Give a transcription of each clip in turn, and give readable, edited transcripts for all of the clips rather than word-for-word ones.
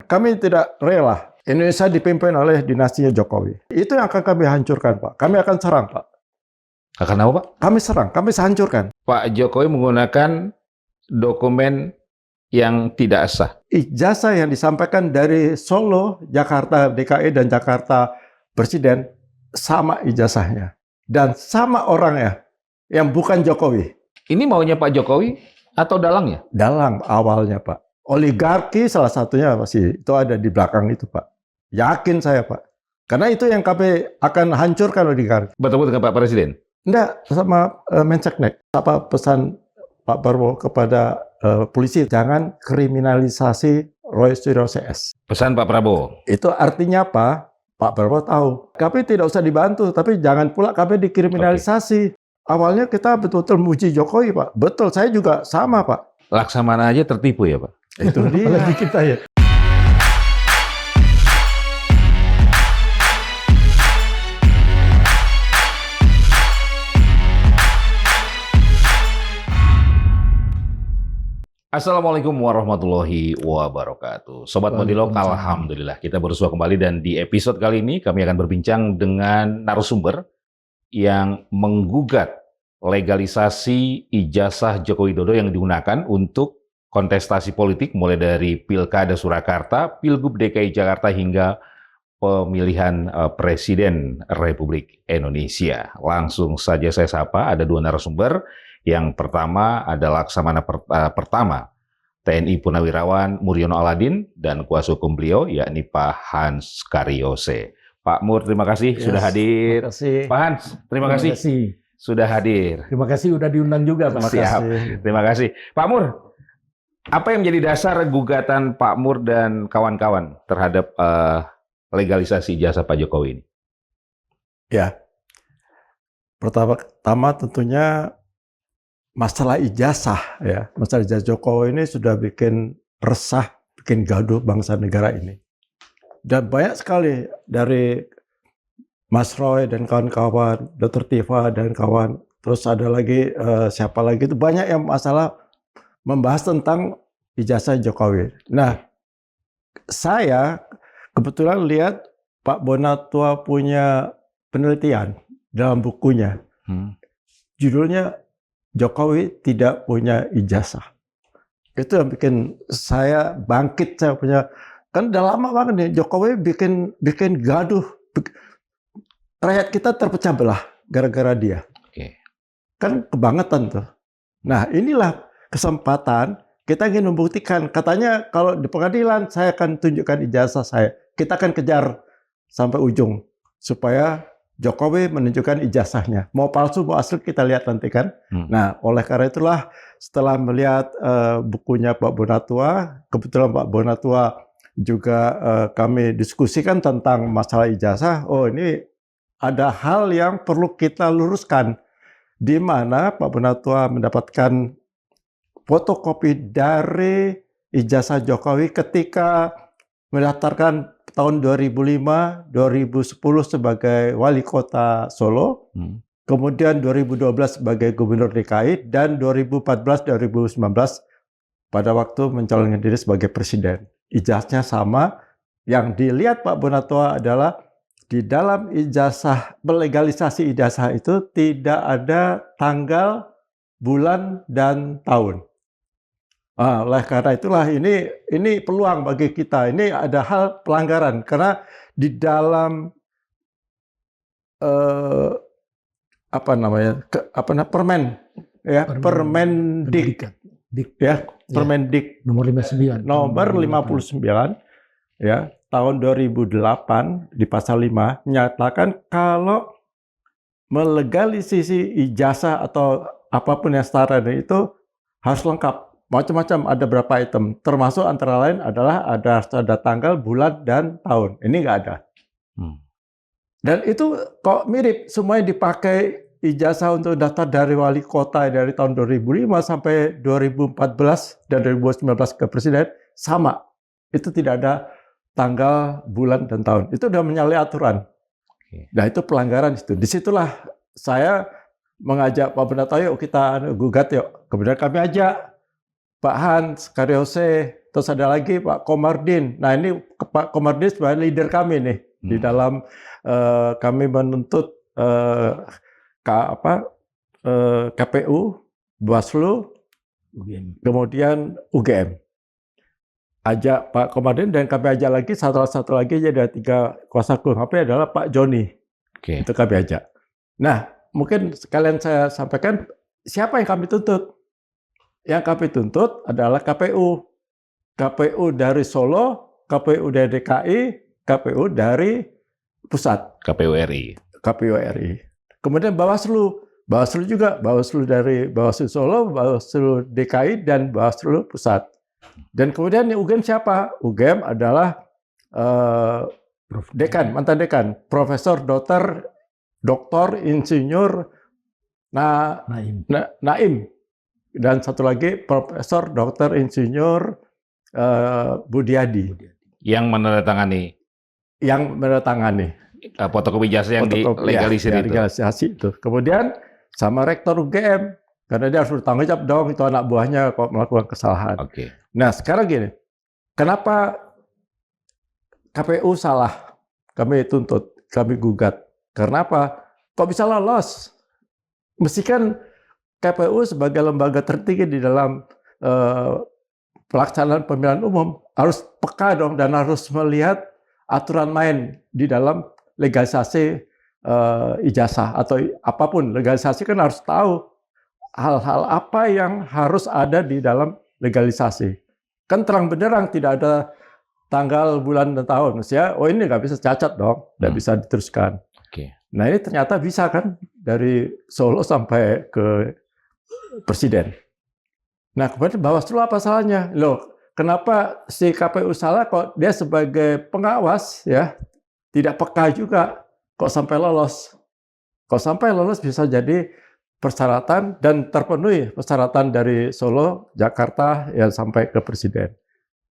kami tidak rela Indonesia dipimpin oleh dinastinya Jokowi. Itu yang akan kami hancurkan, Pak. Kami akan serang, Pak. Akan apa, Pak? Kami serang, kami hancurkan. Pak Jokowi menggunakan dokumen yang tidak sah. Ijazah yang disampaikan dari Solo, Jakarta, DKI, dan Jakarta Presiden sama ijazahnya. Dan sama orangnya, yang bukan Jokowi. Ini maunya Pak Jokowi atau dalangnya? Dalang awalnya, Pak. Oligarki salah satunya pasti itu ada di belakang itu, Pak. Yakin saya, Pak. Karena itu yang kami akan hancurkan oligarki. Bertemu dengan Pak Presiden? Enggak, sama Menseknek. Apa pesan Pak Prabowo kepada polisi? Jangan kriminalisasi Roy Suryo CS. Pesan Pak Prabowo? Itu artinya apa? Pak Prabowo tahu. Kami tidak usah dibantu, tapi jangan pula kami dikriminalisasi. Awalnya kita betul-betul muji Jokowi, Pak. Betul, saya juga sama, Pak. Laksamana aja tertipu ya, Pak? Itu dia. Apalagi kita ya. Assalamualaikum warahmatullahi wabarakatuh. Sobat Modilog, alhamdulillah kita bersua kembali, dan di episode kali ini kami akan berbincang dengan narasumber yang menggugat legalisasi ijazah Joko Widodo yang digunakan untuk kontestasi politik mulai dari Pilkada Surakarta, Pilgub DKI Jakarta hingga pemilihan Presiden Republik Indonesia. Langsung saja saya sapa, ada dua narasumber. Yang pertama adalah Laksamana pertama TNI Purnawirawan Muriono Aladin dan kuasa hukum beliau yakni Pak Hans Karyose. Pak Mur, terima kasih sudah hadir. Terima kasih. Pak Hans, terima kasih sudah hadir. Terima kasih udah diundang juga, Pak. Siap. Terima kasih. Pak Mur, apa yang menjadi dasar gugatan Pak Mur dan kawan-kawan terhadap legalisasi ijazah Pak Jokowi ini? Ya, pertama tentunya masalah ijazah ya, masalah ijazah Jokowi ini sudah bikin resah, bikin gaduh bangsa negara ini. Dan banyak sekali dari Mas Roy dan kawan-kawan, Dr. Tifa dan kawan, terus ada lagi siapa lagi itu banyak yang masalah membahas tentang ijazah Jokowi. Nah, saya kebetulan lihat Pak Bonatua punya penelitian dalam bukunya. Judulnya Jokowi tidak punya ijazah. Itu yang bikin saya bangkit. Saya punya, kan udah lama banget nih Jokowi bikin gaduh. Rakyat kita terpecah belah gara-gara dia. Oke. Kan kebangetan tuh. Nah, inilah kesempatan kita ingin membuktikan. Katanya kalau di pengadilan saya akan tunjukkan ijazah saya. Kita akan kejar sampai ujung supaya Jokowi menunjukkan ijazahnya. Mau palsu, mau asli kita lihat nanti kan. Nah, oleh karena itulah setelah melihat bukunya Pak Bonatua, kebetulan Pak Bonatua juga kami diskusikan tentang masalah ijazah. Oh, ini ada hal yang perlu kita luruskan. Di mana Pak Bonatua mendapatkan fotokopi dari ijazah Jokowi ketika mendaftarkan tahun 2005, 2010 sebagai wali kota Solo, kemudian 2012 sebagai gubernur DKI, dan 2014-2019 pada waktu mencalonkan diri sebagai presiden. Ijazahnya sama. Yang dilihat Pak Bonatua adalah di dalam ijazah, legalisasi ijazah itu tidak ada tanggal, bulan, dan tahun. Oleh karena itulah ini peluang bagi kita. Ini ada hal pelanggaran karena di dalam Permen ya, Permendik ya, Permendik nomor 59 ya tahun 2008 di pasal 5 menyatakan kalau melegalisasi ijazah atau apapun yang setara itu harus lengkap. Macam-macam, ada berapa item, termasuk antara lain adalah ada tanggal, bulan, dan tahun. Ini nggak ada. Dan itu kok mirip, semuanya dipakai ijazah untuk daftar dari wali kota dari tahun 2005 sampai 2014 dan 2019 ke presiden, sama. Itu tidak ada tanggal, bulan, dan tahun. Itu udah menyalahi aturan. Nah, itu pelanggaran itu. Disitulah saya mengajak Pak Bonatua, yuk kita gugat yuk. Kemudian kami ajak Pak Hans Karyose, Terus ada lagi Pak Komardin. Nah ini Pak Komardin sebagai leader kami nih di dalam kami menuntut KPU, Bawaslu, kemudian UGM. Ajak Pak Komardin dan kami ajak lagi satu lagi aja ada 3 kuasa hukum kami adalah Pak Joni. Oke. Itu kami ajak. Nah, mungkin sekalian saya sampaikan siapa yang kami tuntut? Yang kami tuntut adalah KPU. KPU dari Solo, KPU dari DKI, KPU dari pusat. KPU RI. KPU RI. Kemudian Bawaslu. Bawaslu juga. Bawaslu dari Bawaslu Solo, Bawaslu DKI, dan Bawaslu pusat. Dan kemudian UGM siapa? UGM adalah dekan, mantan dekan. Profesor, doktor, insinyur Naim. Dan satu lagi Profesor, doktor, insinyur Budiadi. Yang menandatangani. Fotokopi ijazah yang dilegalisir itu. Legalisasi itu. Kemudian sama rektor UGM. Karena dia harus bertanggung jawab dong, itu anak buahnya kok melakukan kesalahan. Oke. Nah sekarang gini, kenapa KPU salah? Kami tuntut, kami gugat. Karena apa? Kok bisa lolos? Mesti kan KPU sebagai lembaga tertinggi di dalam pelaksanaan pemilihan umum harus peka dong dan harus melihat aturan main di dalam legalisasi ijazah atau apapun. Legalisasi kan harus tahu hal-hal apa yang harus ada di dalam legalisasi. Kan terang benderang tidak ada tanggal, bulan, dan tahun. Maksudnya, oh ini nggak bisa cacat dong, nggak bisa diteruskan. Oke. Nah ini ternyata bisa kan dari Solo sampai ke Presiden. Nah kemudian Bawaslu apa salahnya? Loh, kenapa si KPU salah kok dia sebagai pengawas ya tidak peka juga kok sampai lolos? Kok sampai lolos bisa jadi persyaratan dan terpenuhi persyaratan dari Solo, Jakarta ya sampai ke Presiden.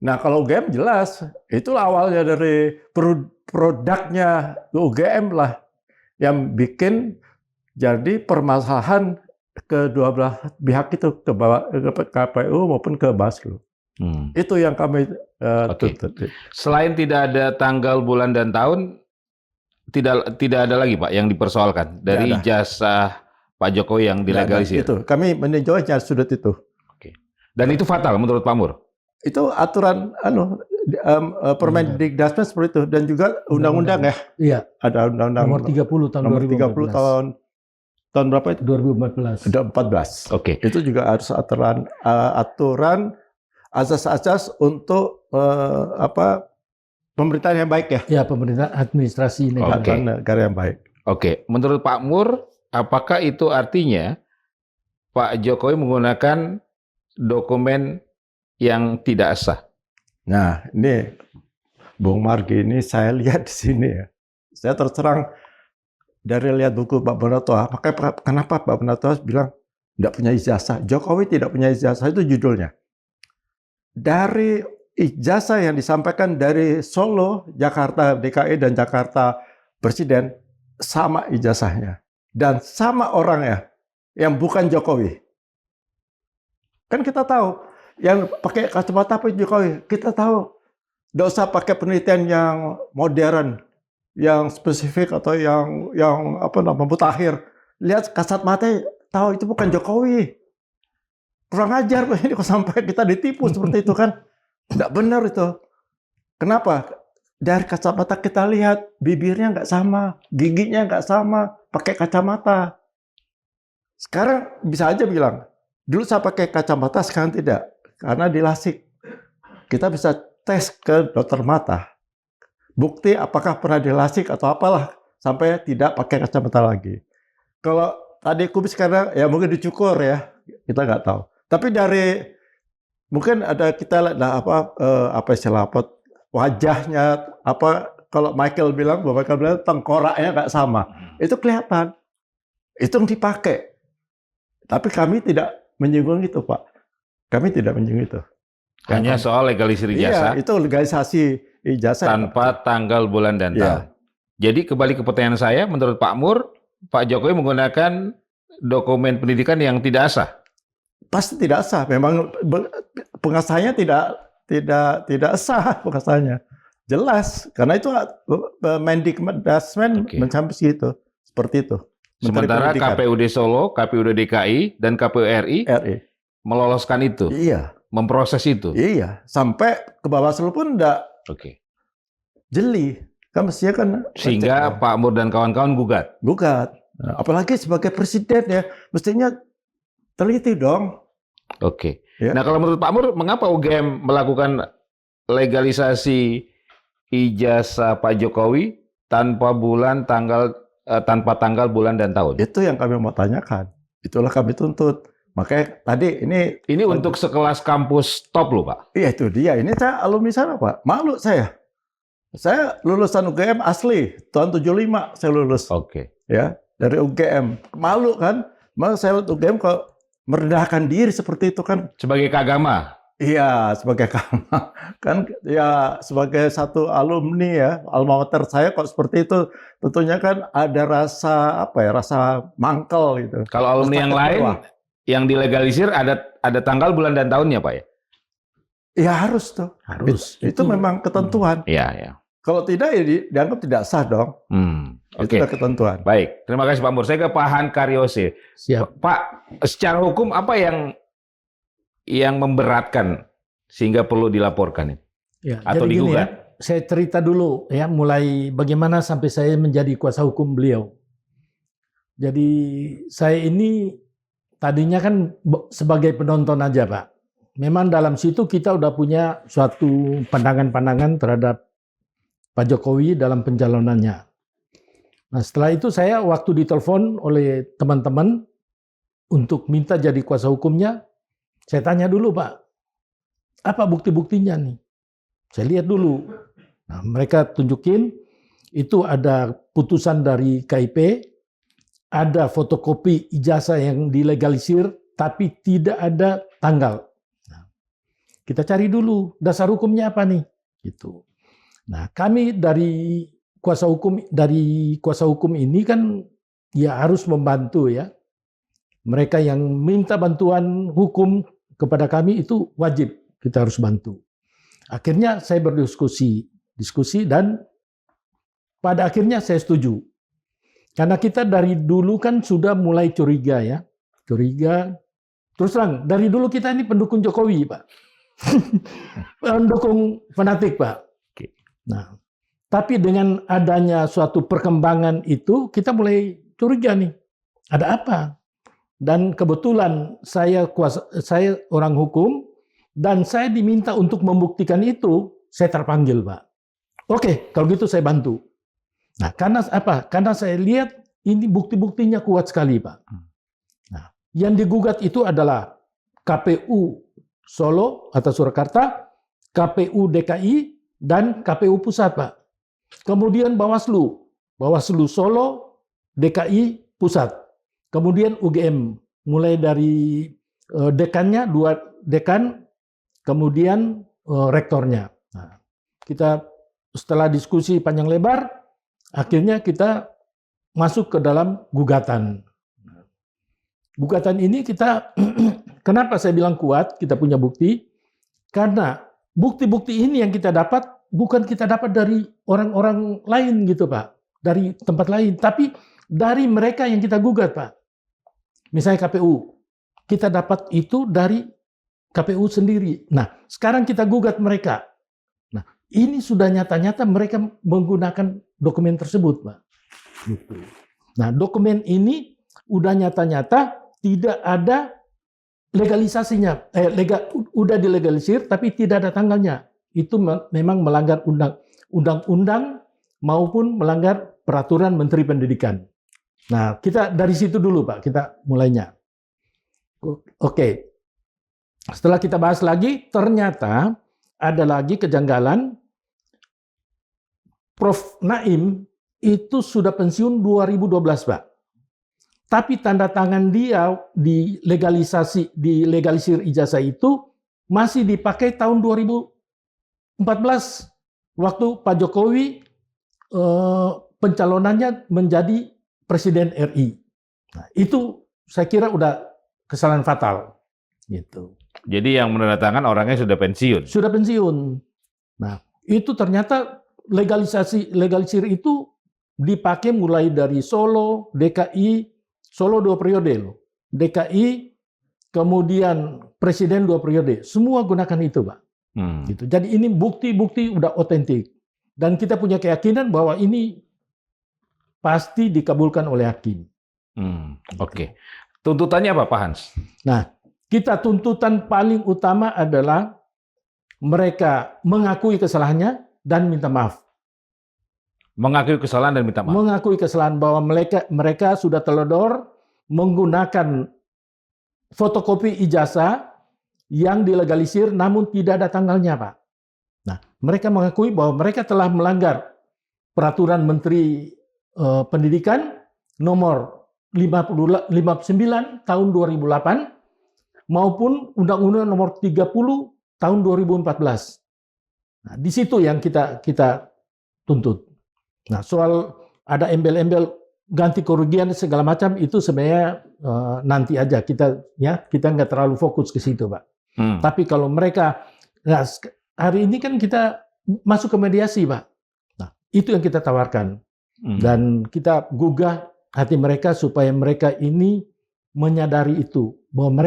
Nah kalau UGM jelas itulah awalnya dari produknya UGM lah yang bikin jadi permasalahan kedua belah pihak itu ke KPU maupun ke Bawaslu. Itu yang kami tuntut. Selain tidak ada tanggal, bulan, dan tahun, tidak ada lagi Pak yang dipersoalkan dari ijazah Pak Jokowi yang dilegalisir. Itu kami meninjaunya sudut itu. Oke. Dan itu fatal menurut Pak Mur. Itu aturan Permendikbud seperti itu dan juga undang-undang ya. Iya. Ada undang-undang nomor 30 tahun nomor 2014. tahun berapa itu? 2014. Ada 14. Oke. Itu juga harus aturan asas-asas untuk pemerintahan yang baik ya. Ya, pemerintahan administrasi negara. Negara yang baik. Oke. Menurut Pak Mur, apakah itu artinya Pak Jokowi menggunakan dokumen yang tidak sah? Nah, ini Bung Margi ini saya lihat di sini ya. Saya terus terang dari lihat buku Pak Bernatoa, makanya kenapa Pak Bernatoa bilang tidak punya ijazah. Jokowi tidak punya ijazah, itu judulnya. Dari ijazah yang disampaikan dari Solo, Jakarta, DKI, dan Jakarta Presiden, sama ijazahnya. Dan sama orangnya, yang bukan Jokowi. Kan kita tahu, yang pakai kacamata apa Jokowi, kita tahu. Nggak usah pakai penelitian yang modern, yang spesifik atau yang mutakhir. Lihat kasat mata, tahu itu bukan Jokowi. Kurang ajar ini kok sampai kita ditipu seperti itu kan. Nggak benar itu. Kenapa? Dari kacamata kita lihat bibirnya nggak sama, giginya nggak sama, pakai kacamata. Sekarang bisa aja bilang, dulu saya pakai kacamata, sekarang tidak. Karena dilasik. Kita bisa tes ke dokter mata. Bukti apakah pernah dilasik atau apalah, sampai tidak pakai kacamata lagi. Kalau tadi kubis karena ya mungkin dicukur ya, kita nggak tahu. Tapi dari mungkin ada kita lihat apa istilah wajahnya kalau Michael bilang tengkoraknya nggak sama, itu kelihatan, itu yang dipakai. Tapi kami tidak menyinggung itu Pak, kami tidak menyinggung itu. Hanya soal legalisir ijazah. Iya, itu legalisasi ijazah tanpa tanggal, bulan, dan tahun. Jadi kembali ke pertanyaan saya, menurut Pak Mur, Pak Jokowi menggunakan dokumen pendidikan yang tidak sah. Pasti tidak sah. Memang pengasahannya tidak sah rasanya. Jelas, karena itu Mendikbudrismen mencapai situ, seperti itu. Menteri Sementara Pendidikan. KPUD Solo, KPUD DKI, dan KPU RI meloloskan itu, Iya, memproses itu. iya. Sampai ke Bawaslu pun enggak Oke. jeli. Kan mestinya kan Sehingga Pak Mur dan kawan-kawan gugat. gugat. Nah, apalagi sebagai presiden ya, mestinya teliti dong. Oke. Ya. Nah, kalau menurut Pak Mur, mengapa UGM melakukan legalisasi ijazah Pak Jokowi tanpa tanpa tanggal, bulan, dan tahun? Itu yang kami mau tanyakan. Itulah kami tuntut. Makanya tadi Ini untuk sekelas kampus top loh, Pak. iya itu dia. Ini saya alumni sana, Pak. Malu saya. Saya lulusan UGM asli tahun 75 saya lulus. Oke. Ya, dari UGM. Malu kan? Malu saya lulus UGM kok merendahkan diri seperti itu kan. Sebagai keagama. Iya, sebagai kan ya sebagai satu alumni ya, alma mater saya kok seperti itu, tentunya kan ada rasa rasa mangkel gitu. Kalau alumni yang lain yang dilegalisir ada tanggal, bulan, dan tahunnya, Pak ya? Ya harus tuh. Harus. Itu memang ketentuan. Iya, ya. Kalau tidak ya dianggap tidak sah dong. Itu Oke. udah ketentuan. Baik, terima kasih Pak Mur. Saya ke Pak Han Karyose. Siap. Pak, secara hukum apa yang memberatkan sehingga perlu dilaporkan ini? Ya, Atau jadi gini digugat? ya, saya cerita dulu ya, mulai bagaimana sampai saya menjadi kuasa hukum beliau. Jadi saya ini tadinya kan sebagai penonton aja, Pak. Memang dalam situ kita udah punya suatu pandangan-pandangan terhadap Pak Jokowi dalam pencalonannya. Nah, setelah itu saya waktu ditelepon oleh teman-teman untuk minta jadi kuasa hukumnya, saya tanya dulu, Pak, apa bukti-buktinya nih? Saya lihat dulu. Nah, mereka tunjukin itu ada putusan dari KIP, ada fotokopi ijazah yang dilegalisir, tapi tidak ada tanggal. Nah, kita cari dulu dasar hukumnya apa nih, gitu. Nah, kami dari kuasa hukum ini kan ya harus membantu ya. Mereka yang minta bantuan hukum kepada kami itu wajib kita harus bantu. Akhirnya saya berdiskusi dan pada akhirnya saya setuju. Karena kita dari dulu kan sudah mulai curiga ya. Curiga. Terus terang, dari dulu kita ini pendukung Jokowi, Pak. Pendukung fanatik, Pak. Nah, tapi dengan adanya suatu perkembangan itu, kita mulai curiga nih. Ada apa? Dan kebetulan saya orang hukum, dan saya diminta untuk membuktikan itu, saya terpanggil, Pak. Oke, kalau gitu saya bantu. Nah, karena apa? Karena saya lihat ini bukti-buktinya kuat sekali, Pak. Nah, yang digugat itu adalah KPU Solo atau Surakarta, KPU DKI, dan KPU Pusat, Pak. Kemudian Bawaslu Solo, DKI, Pusat. Kemudian UGM, mulai dari dekannya, 2 dekan, kemudian rektornya. Nah, kita setelah diskusi panjang lebar, akhirnya kita masuk ke dalam gugatan. Gugatan ini kita, kenapa saya bilang kuat, kita punya bukti, karena bukti-bukti ini yang kita dapat, bukan kita dapat dari orang-orang lain gitu, Pak. Dari tempat lain. Tapi dari mereka yang kita gugat, Pak. Misalnya KPU. Kita dapat itu dari KPU sendiri. Nah, sekarang kita gugat mereka. Nah, ini sudah nyata-nyata mereka menggunakan dokumen tersebut, Pak. Gitu. Nah, dokumen ini udah nyata-nyata tidak ada legalisasinya, udah dilegalisir tapi tidak ada tanggalnya. Itu memang melanggar undang-undang maupun melanggar peraturan Menteri Pendidikan. Nah, kita dari situ dulu, Pak, kita mulainya. Oke. Setelah kita bahas lagi, ternyata ada lagi kejanggalan. Prof. Naim itu sudah pensiun 2012, Pak. Tapi tanda tangan dia di legalisir ijazah itu masih dipakai tahun 2014 waktu Pak Jokowi pencalonannya menjadi Presiden RI. Nah, itu saya kira udah kesalahan fatal gitu. Jadi yang menandatangan orangnya sudah pensiun. Sudah pensiun. Nah, itu ternyata legalisir itu dipakai mulai dari Solo, DKI, Solo 2 periode loh. DKI, kemudian Presiden 2 periode. Semua gunakan itu, Pak. Gitu. Jadi ini bukti-bukti udah otentik. Dan kita punya keyakinan bahwa ini pasti dikabulkan oleh hakim. Oke. Tuntutannya apa, Pak Hans? Nah, kita tuntutan paling utama adalah mereka mengakui kesalahannya dan minta maaf. Mengakui kesalahan dan minta maaf. Mengakui kesalahan bahwa mereka sudah teledor menggunakan fotokopi ijazah yang dilegalisir namun tidak ada tanggalnya, Pak. Nah, mereka mengakui bahwa mereka telah melanggar peraturan Menteri Pendidikan nomor 59 tahun 2008 maupun Undang-Undang nomor 30 tahun 2014. Nah, di situ yang kita tuntut. Nah, soal ada embel-embel ganti kerugian segala macam itu sebenarnya nanti aja kita nggak terlalu fokus ke situ, Pak. Tapi kalau mereka, nah, hari ini kan kita masuk ke mediasi, Pak. Nah, itu yang kita tawarkan. Dan kita gugah hati mereka supaya mereka ini menyadari itu. Bahwa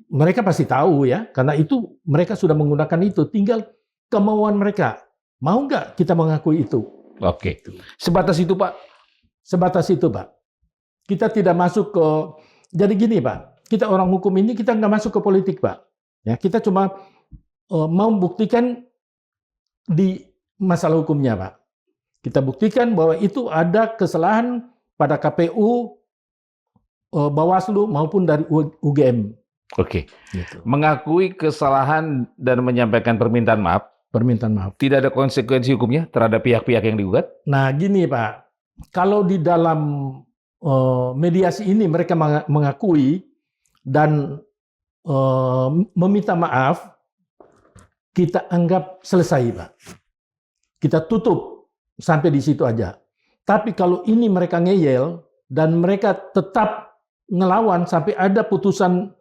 mereka pasti tahu ya, karena itu mereka sudah menggunakan itu. Tinggal kemauan mereka. Mau nggak kita mengakui itu? Oke. Sebatas itu, Pak? Sebatas itu, Pak. Kita tidak masuk ke, jadi gini, Pak. Kita orang hukum ini, kita nggak masuk ke politik, Pak. Ya, kita cuma mau buktikan di masalah hukumnya, Pak. Kita buktikan bahwa itu ada kesalahan pada KPU, Bawaslu maupun dari UGM. Oke. Gitu. Mengakui kesalahan dan menyampaikan permintaan maaf. Permintaan maaf. Tidak ada konsekuensi hukumnya terhadap pihak-pihak yang digugat? Nah, gini, Pak. Kalau di dalam mediasi ini mereka mengakui dan meminta maaf, kita anggap selesai, Pak. Kita tutup sampai di situ aja. Tapi kalau ini mereka ngeyel dan mereka tetap ngelawan sampai ada putusan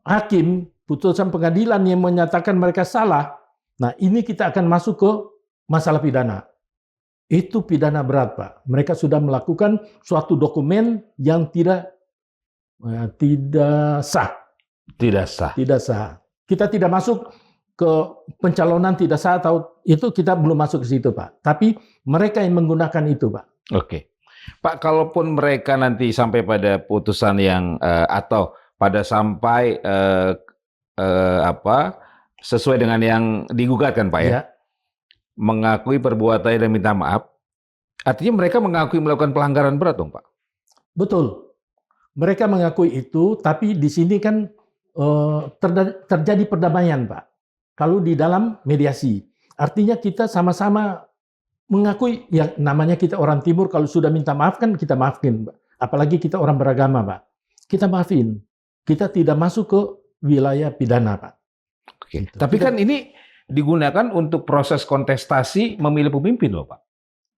hakim, putusan pengadilan yang menyatakan mereka salah, nah ini kita akan masuk ke masalah pidana. Itu pidana berat, Pak. Mereka sudah melakukan suatu dokumen yang tidak sah. Tidak sah. Tidak sah. Kita tidak masuk ke pencalonan tidak sah atau itu kita belum masuk ke situ, Pak. Tapi mereka yang menggunakan itu, Pak. Oke. Pak, kalaupun mereka nanti sampai pada putusan yang atau pada sampai sesuai dengan yang digugat kan, Pak ya? Mengakui perbuatannya dan minta maaf. Artinya mereka mengakui melakukan pelanggaran berat dong, Pak? Betul. Mereka mengakui itu, tapi di sini kan terjadi perdamaian, Pak. Kalau di dalam mediasi. Artinya kita sama-sama mengakui, yang namanya kita orang timur, kalau sudah minta maaf kan kita maafin, Pak. Apalagi kita orang beragama, Pak. Kita maafin. Kita tidak masuk ke wilayah pidana, Pak. Oke. Gitu. Tapi kan ini digunakan untuk proses kontestasi memilih pemimpin loh, Pak.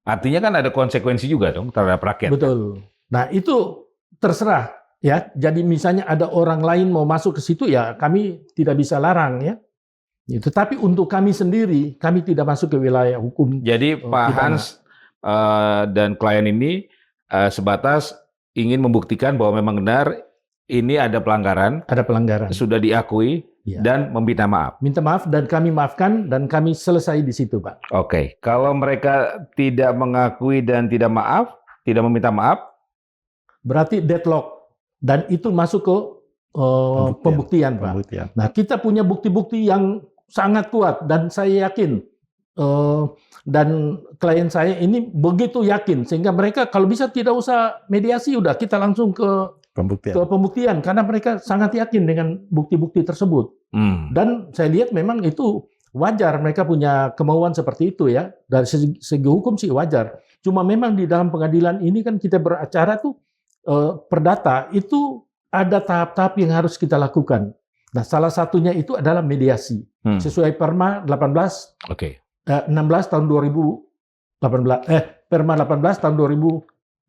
Artinya kan ada konsekuensi juga dong terhadap rakyat. Betul. Nah itu terserah ya. Jadi misalnya ada orang lain mau masuk ke situ ya kami tidak bisa larang ya. Itu. Tapi untuk kami sendiri kami tidak masuk ke wilayah hukum. Jadi Pak Hans dan klien ini sebatas ingin membuktikan bahwa memang benar ini ada pelanggaran. Ada pelanggaran. Sudah diakui. Ya. Dan meminta maaf. Minta maaf dan kami maafkan dan kami selesai di situ, Pak. Oke, kalau mereka tidak mengakui dan tidak meminta maaf, berarti deadlock dan itu masuk ke pembuktian, Pak. Pembuktian. Nah, kita punya bukti-bukti yang sangat kuat dan saya yakin dan klien saya ini begitu yakin sehingga mereka kalau bisa tidak usah mediasi, udah kita langsung ke pembuktian karena mereka sangat yakin dengan bukti-bukti tersebut. Dan saya lihat memang itu wajar mereka punya kemauan seperti itu ya. Dari segi hukum sih wajar. Cuma memang di dalam pengadilan ini kan kita beracara tuh perdata itu ada tahap-tahap yang harus kita lakukan. Nah, salah satunya itu adalah mediasi. Sesuai Perma 18 16 tahun 2018 Perma 18 tahun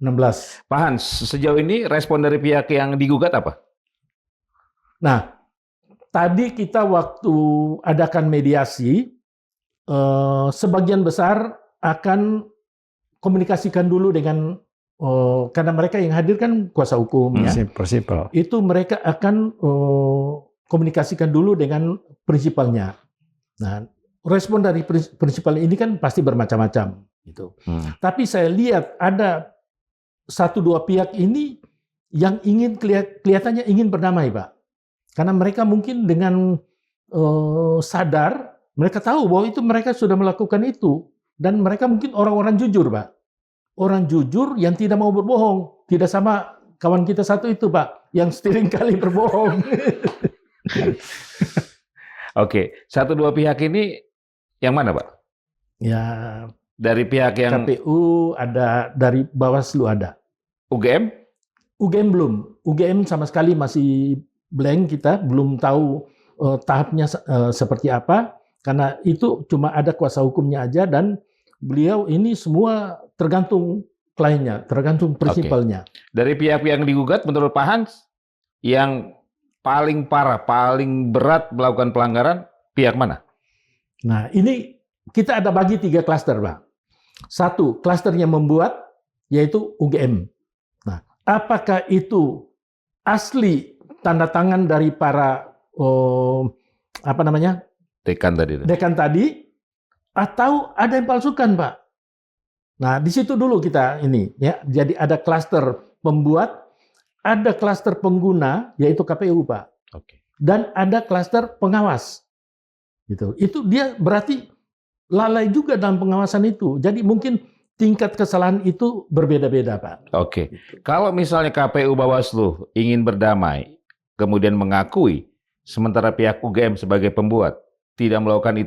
2016. Pak Hans, sejauh ini respon dari pihak yang digugat apa? Nah, tadi kita waktu adakan mediasi, sebagian besar akan komunikasikan dulu dengan karena mereka yang hadir kan kuasa hukum ya. Prinsipal. Itu mereka akan komunikasikan dulu dengan prinsipalnya. Nah, respon dari prinsipal ini kan pasti bermacam-macam gitu. Tapi saya lihat ada 1-2 pihak ini yang ingin kelihatannya ingin berdamai, Pak. Karena mereka mungkin dengan sadar, mereka tahu bahwa itu mereka sudah melakukan itu. Dan mereka mungkin orang-orang jujur, Pak. Orang jujur yang tidak mau berbohong. Tidak sama kawan kita satu itu, Pak, yang sering kali berbohong. Oke, 1-2 pihak ini yang mana, Pak? Ya, Dari pihak yang KPU ada, dari Bawaslu ada. UGM? UGM belum. UGM sama sekali masih blank, kita belum tahu tahapnya seperti apa, karena itu cuma ada kuasa hukumnya aja, dan beliau ini semua tergantung kliennya, tergantung prinsipalnya. Dari pihak yang digugat, menurut Pak Hans, yang paling parah, paling berat melakukan pelanggaran, pihak mana? Nah, ini kita ada bagi 3 klaster, Pak. 1, klaster yang membuat, yaitu UGM. Nah, apakah itu asli tanda tangan dari para dekan tadi, atau ada yang palsukan, Pak? Nah, di situ dulu kita ini ya. Jadi ada klaster pembuat, ada klaster pengguna, yaitu KPU, Pak. Oke. Dan ada klaster pengawas. Gitu. Itu dia berarti lalai juga dalam pengawasan itu. Jadi mungkin tingkat kesalahan itu berbeda-beda, Pak. Oke. Kalau misalnya KPU Bawaslu ingin berdamai, kemudian mengakui, sementara pihak UGM sebagai pembuat tidak melakukan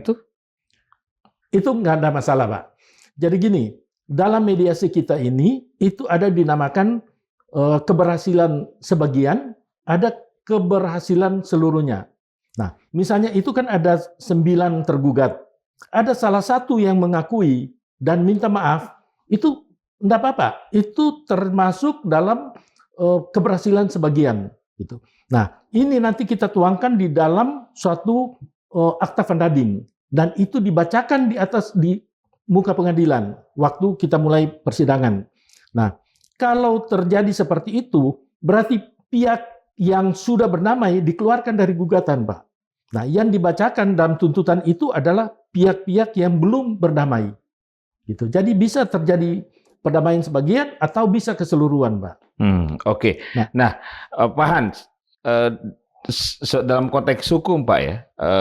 itu nggak ada masalah, Pak. Jadi gini, dalam mediasi kita ini, itu ada dinamakan keberhasilan sebagian, ada keberhasilan seluruhnya. Nah, misalnya itu kan ada 9 tergugat. Ada salah satu yang mengakui dan minta maaf, itu enggak apa-apa. Itu termasuk dalam keberhasilan sebagian. Gitu. Nah, ini nanti kita tuangkan di dalam suatu akta vandading. Dan itu dibacakan di muka pengadilan waktu kita mulai persidangan. Nah, kalau terjadi seperti itu, berarti pihak yang sudah berdamai dikeluarkan dari gugatan, Pak. Nah, yang dibacakan dalam tuntutan itu adalah pihak-pihak yang belum berdamai. Gitu. Jadi bisa terjadi perdamaian sebagian atau bisa keseluruhan, Pak. Oke. Nah, Pak Hans, dalam konteks hukum, Pak ya,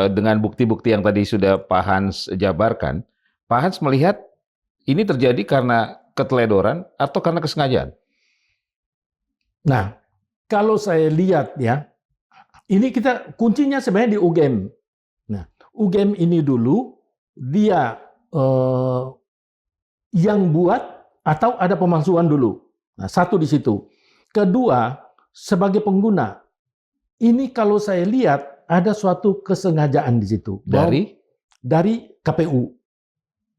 dengan bukti-bukti yang tadi sudah Pak Hans jabarkan, Pak Hans melihat ini terjadi karena keteledoran atau karena kesengajaan? Nah, kalau saya lihat ya, ini kita kuncinya sebenarnya di UGM. Nah, UGM ini dulu dia yang buat atau ada pemalsuan dulu. Nah, 1 di situ. Kedua, sebagai pengguna, ini kalau saya lihat ada suatu kesengajaan di situ. Dari KPU.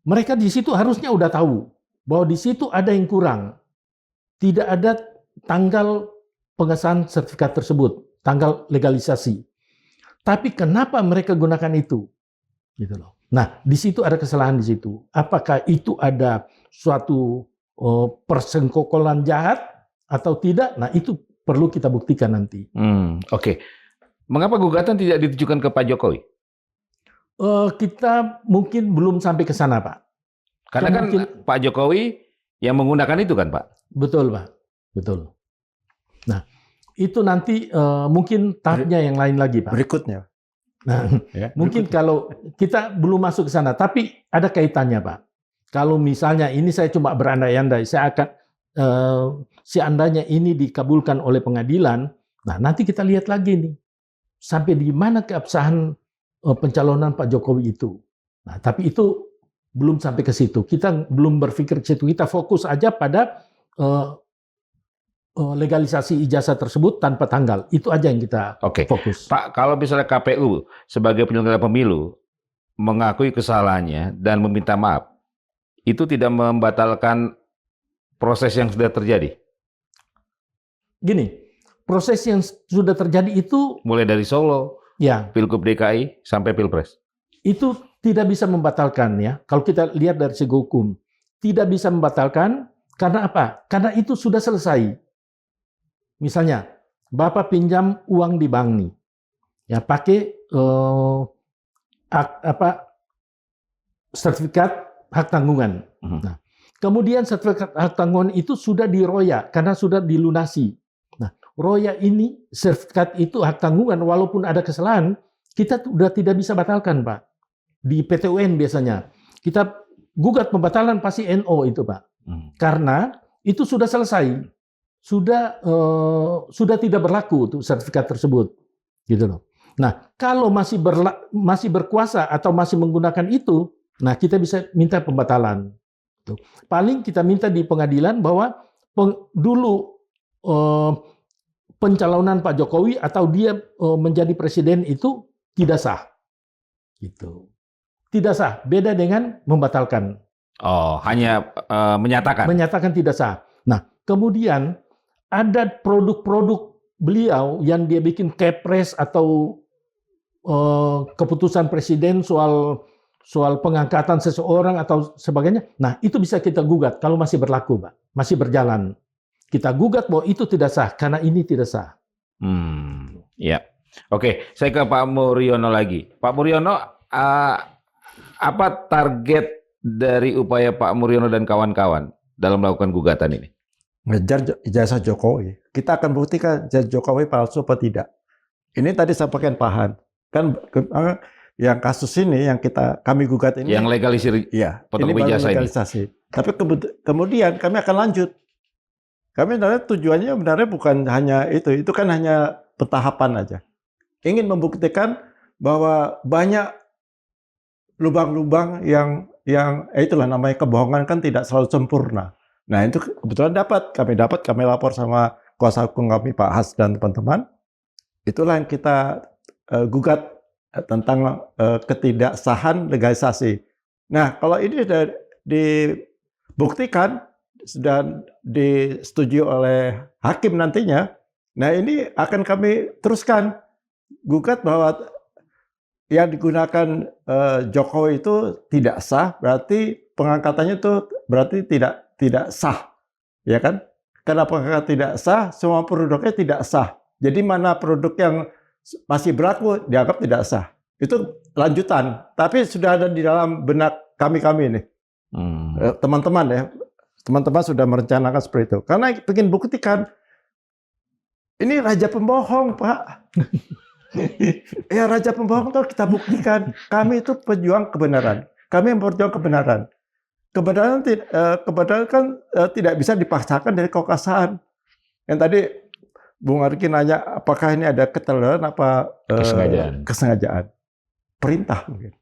Mereka di situ harusnya udah tahu bahwa di situ ada yang kurang. Tidak ada tanggal pengesahan sertifikat tersebut, tanggal legalisasi. Tapi kenapa mereka gunakan itu? Gitu loh. Nah, di situ ada kesalahan di situ. Apakah itu ada suatu persengkokolan jahat atau tidak? Nah, itu perlu kita buktikan nanti. Oke. Mengapa gugatan tidak ditujukan ke Pak Jokowi? Kita mungkin belum sampai ke sana, Pak. Karena kan Pak Jokowi yang menggunakan itu kan, Pak? Betul, Pak. Betul. Nah, itu nanti mungkin tahapnya yang lain lagi, Pak. Berikutnya. Nah, mungkin kalau kita belum masuk ke sana, tapi ada kaitannya, Pak. Kalau misalnya ini saya cuma berandai-andai, saya akan seandainya ini dikabulkan oleh pengadilan, nah nanti kita lihat lagi nih, sampai di mana keabsahan pencalonan Pak Jokowi itu. Nah, tapi itu belum sampai ke situ. Kita belum berpikir ke situ. Kita fokus aja pada legalisasi ijazah tersebut tanpa tanggal. Itu aja yang kita fokus. Pak, kalau misalnya KPU sebagai penyelenggara pemilu mengakui kesalahannya dan meminta maaf, itu tidak membatalkan proses yang sudah terjadi? Gini, proses yang sudah terjadi itu mulai dari Solo, Ya, Pilgub DKI sampai Pilpres. itu tidak bisa membatalkan ya. Kalau kita lihat dari segi hukum, tidak bisa membatalkan karena apa? Karena itu sudah selesai. Misalnya, Bapak pinjam uang di bank nih, ya pakai sertifikat hak tanggungan. Mhm. Nah, kemudian sertifikat hak tanggungan itu sudah diroya karena sudah dilunasi. Nah, roya ini, sertifikat itu hak tanggungan, walaupun ada kesalahan, kita sudah tidak bisa batalkan, Pak. Di PT UN biasanya, kita gugat pembatalan pasti NO itu, Pak. Karena itu sudah selesai, sudah tidak berlaku tuh sertifikat tersebut, gitu loh. Nah, kalau masih berkuasa atau masih menggunakan itu, nah kita bisa minta pembatalan. Tuh. Paling kita minta di pengadilan bahwa dulu pencalonan Pak Jokowi atau dia menjadi presiden itu tidak sah, gitu. Tidak sah, beda dengan membatalkan. Oh, hanya menyatakan. Menyatakan tidak sah. Nah, kemudian ada produk-produk beliau yang dia bikin kepres atau keputusan presiden soal pengangkatan seseorang atau sebagainya. Nah, itu bisa kita gugat kalau masih berlaku, Pak. Masih berjalan. Kita gugat bahwa itu tidak sah karena ini tidak sah. Ya. Oke, saya ke Pak Muriono lagi. Pak Muriono, apa target dari upaya Pak Muriono dan kawan-kawan dalam melakukan gugatan ini? Ngejar ijazah Jokowi. Kita akan buktikan ijazah Jokowi palsu apa tidak. Ini tadi saya pakai Pahan. Kan yang kasus ini yang kami gugat ini. Yang legalisir fotokopi ijazah ini. Tapi kemudian kami akan lanjut. Kami sebenarnya tujuannya sebenarnya bukan hanya itu. Itu kan hanya pentahapan aja. Ingin membuktikan bahwa banyak lubang-lubang yang itulah namanya kebohongan kan tidak selalu sempurna. Nah itu kebetulan kami lapor sama kuasa hukum kami Pak Has dan teman-teman. Itulah yang kita gugat tentang ketidaksahan legalisasi. Nah kalau ini sudah dibuktikan dan disetujui oleh hakim nantinya, nah ini akan kami teruskan gugat bahwa yang digunakan Jokowi itu tidak sah, berarti pengangkatannya itu berarti tidak sah, ya kan? Karena pengangkatan tidak sah, semua produknya tidak sah. Jadi mana produk yang masih berlaku dianggap tidak sah. Itu lanjutan, tapi sudah ada di dalam benak kami ini, teman-teman ya, teman-teman sudah merencanakan seperti itu. Karena ingin buktikan ini raja pembohong, Pak. Ya raja pembohong itu kita buktikan. Kami itu pejuang kebenaran. Kami yang berjuang kebenaran. Kebenaran kan tidak bisa dipaksakan dari kekuasaan. Yang tadi Bung Arki nanya apakah ini ada keteladanan apa kesengajaan. Perintah mungkin.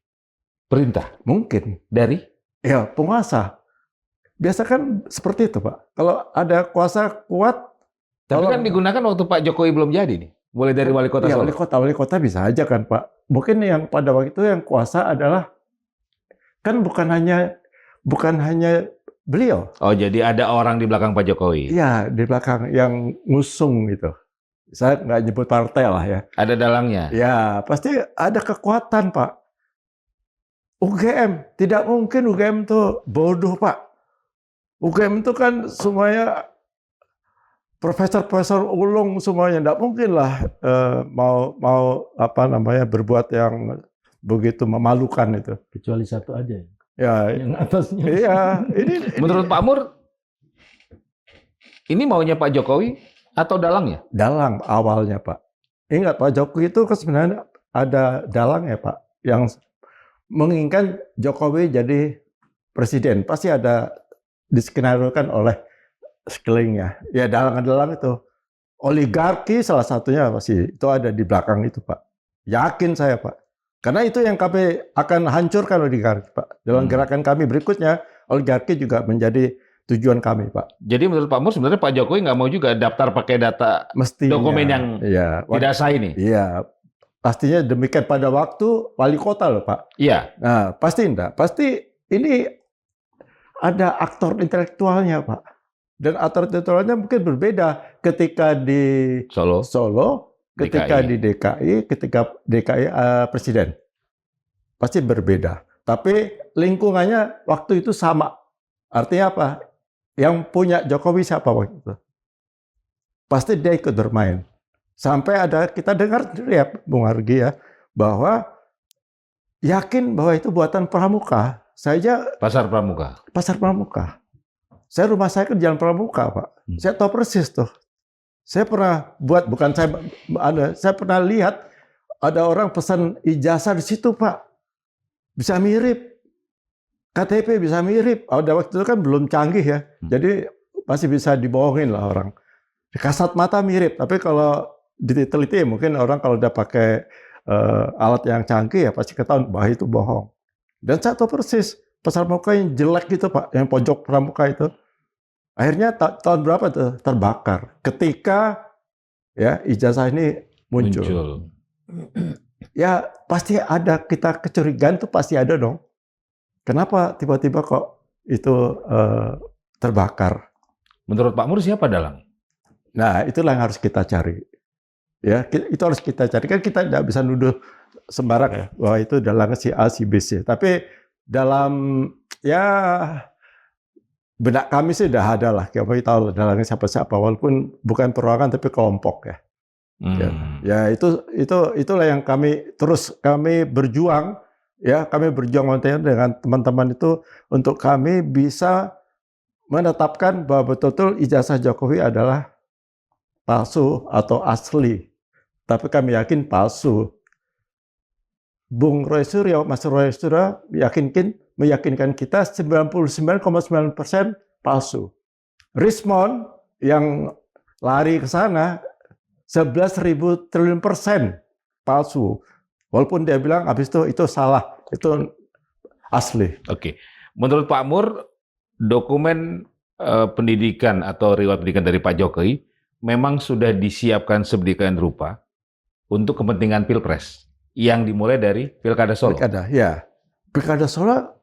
Perintah? Mungkin. Dari? Ya penguasa. Biasa kan seperti itu Pak. Kalau ada kuasa kuat. Tapi kan digunakan waktu Pak Jokowi belum jadi nih. Mulai dari wali kota Solo. Wali kota bisa aja kan Pak. Mungkin yang pada waktu itu yang kuasa adalah kan bukan hanya beliau. Oh jadi ada orang di belakang Pak Jokowi. Iya di belakang yang ngusung gitu. Saya nggak nyebut partai lah ya. Ada dalangnya. Ya pasti ada kekuatan Pak. UGM tidak mungkin UGM itu bodoh Pak. UGM itu kan semuanya profesor ulung semuanya, tidak mungkin lah mau berbuat yang begitu memalukan itu. Kecuali satu aja. Ya, yang atasnya. Iya, ini menurut Pak Mur, ini maunya Pak Jokowi atau dalangnya? Dalang awalnya Pak. Ingat Pak Jokowi itu sebenarnya ada dalang ya Pak, yang menginginkan Jokowi jadi presiden. Pasti ada diskenariokan oleh sekelilingnya. Ya dalang-dalang itu. Oligarki salah satunya pasti itu ada di belakang itu Pak. Yakin saya Pak. Karena itu yang kami akan hancurkan oligarki Pak. Dalam gerakan kami berikutnya, oligarki juga menjadi tujuan kami Pak. Jadi menurut Pak Mur sebenarnya Pak Jokowi nggak mau juga daftar pakai data mestinya, dokumen yang tidak sah ini? Iya. Pastinya demikian pada waktu wali kota loh Pak. Iya. Nah pasti enggak. Pasti ini ada aktor intelektualnya Pak. Dan aktor intelektualnya mungkin berbeda ketika di Solo ketika di DKI, ketika DKI presiden. Pasti berbeda. Tapi lingkungannya waktu itu sama. Artinya apa? Yang punya Jokowi siapa waktu itu? Pasti dia ikut bermain. Sampai ada, kita dengar ya Bung Argi ya, bahwa yakin bahwa itu buatan Pramuka. Saya Pasar Pramuka. Pasar Pramuka. Saya rumah saya kan Jalan Pramuka, Pak. Saya tahu persis tuh. Saya pernah buat, bukan saya pernah lihat ada orang pesan ijazah di situ, Pak. Bisa mirip. KTP bisa mirip. Ada waktu itu kan belum canggih ya. Jadi masih bisa dibohongin lah orang. Kasat mata mirip, tapi kalau diteliti mungkin orang kalau udah pakai alat yang canggih ya pasti ketahuan bahwa itu bohong. Dan saya tahu persis Pasar Pramuka yang jelek gitu Pak, yang pojok Pramuka itu. Akhirnya tahun berapa tuh terbakar ketika ya ijazah ini muncul. Ya pasti ada, kita kecurigaan tuh pasti ada dong. Kenapa tiba-tiba kok itu terbakar? Menurut Pak Mur siapa dalang? Nah itulah yang harus kita cari. Ya itu harus kita cari. Kan kita tidak bisa nuduh sembarang ya bahwa itu dalangnya si A, si B, C. Tapi dalam ya benak kami sih sudah ada lah. Kita tahu dalangnya siapa-siapa. Walaupun bukan perorangan tapi kelompok ya. Ya itulah yang kami berjuang ya, kami berjuang dengan teman-teman itu untuk kami bisa menetapkan bahwa betul-betul ijazah Jokowi adalah palsu atau asli. Tapi kami yakin palsu. Bung Roy Suryo, Mas Roy Suryo meyakinkan kita 99,9% palsu. Rismond yang lari ke sana 11.000 triliun persen palsu. Walaupun dia bilang habis itu salah, itu asli. Oke. Menurut Pak Mur, dokumen pendidikan atau riwayat pendidikan dari Pak Jokowi memang sudah disiapkan sedemikian rupa untuk kepentingan Pilpres yang dimulai dari Pilkada Solo. Pilkada, ya. Pilkada Solo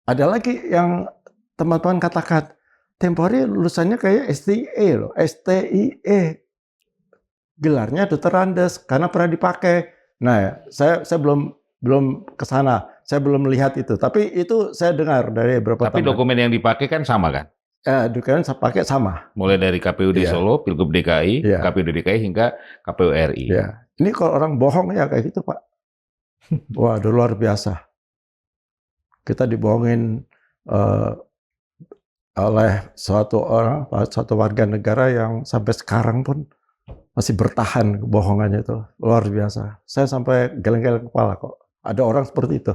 ada lagi yang teman-teman katakan tempo hari lulusannya kayak STIE loh, STIE. Gelarnya Dokter Andes karena pernah dipakai. Nah, saya belum ke sana. Saya belum melihat itu. Tapi itu saya dengar dari beberapa Tapi teman. dokumen yang dipakai kan sama kan? Dokumen saya pakai sama. Mulai dari KPUD Solo, Pilgub DKI, KPUD DKI hingga KPU RI. Ya. Ini kalau orang bohong ya kayak gitu, Pak. Wah, udah luar biasa. Kita dibohongin oleh suatu warga negara yang sampai sekarang pun masih bertahan kebohongannya itu. Luar biasa. Saya sampai geleng-geleng kepala kok. Ada orang seperti itu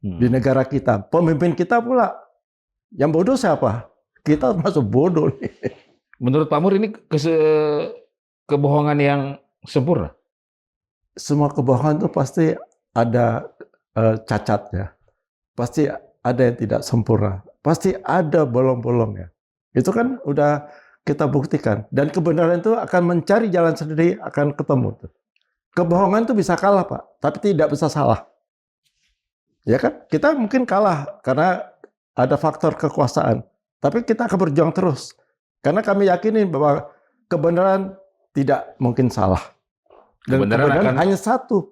di negara kita. Pemimpin kita pula. Yang bodoh siapa? Kita masuk bodoh nih. Menurut Pak Mur ini kebohongan yang sempurna? Semua kebohongan itu pasti ada cacatnya. Pasti ada yang tidak sempurna. Pasti ada bolong-bolongnya. Itu kan udah kita buktikan. Dan kebenaran itu akan mencari jalan sendiri, akan ketemu. Kebohongan itu bisa kalah, Pak. Tapi tidak bisa salah. Ya kan? Kita mungkin kalah karena ada faktor kekuasaan. Tapi kita akan berjuang terus. Karena kami yakini bahwa kebenaran tidak mungkin salah. Dan kebenaran hanya satu.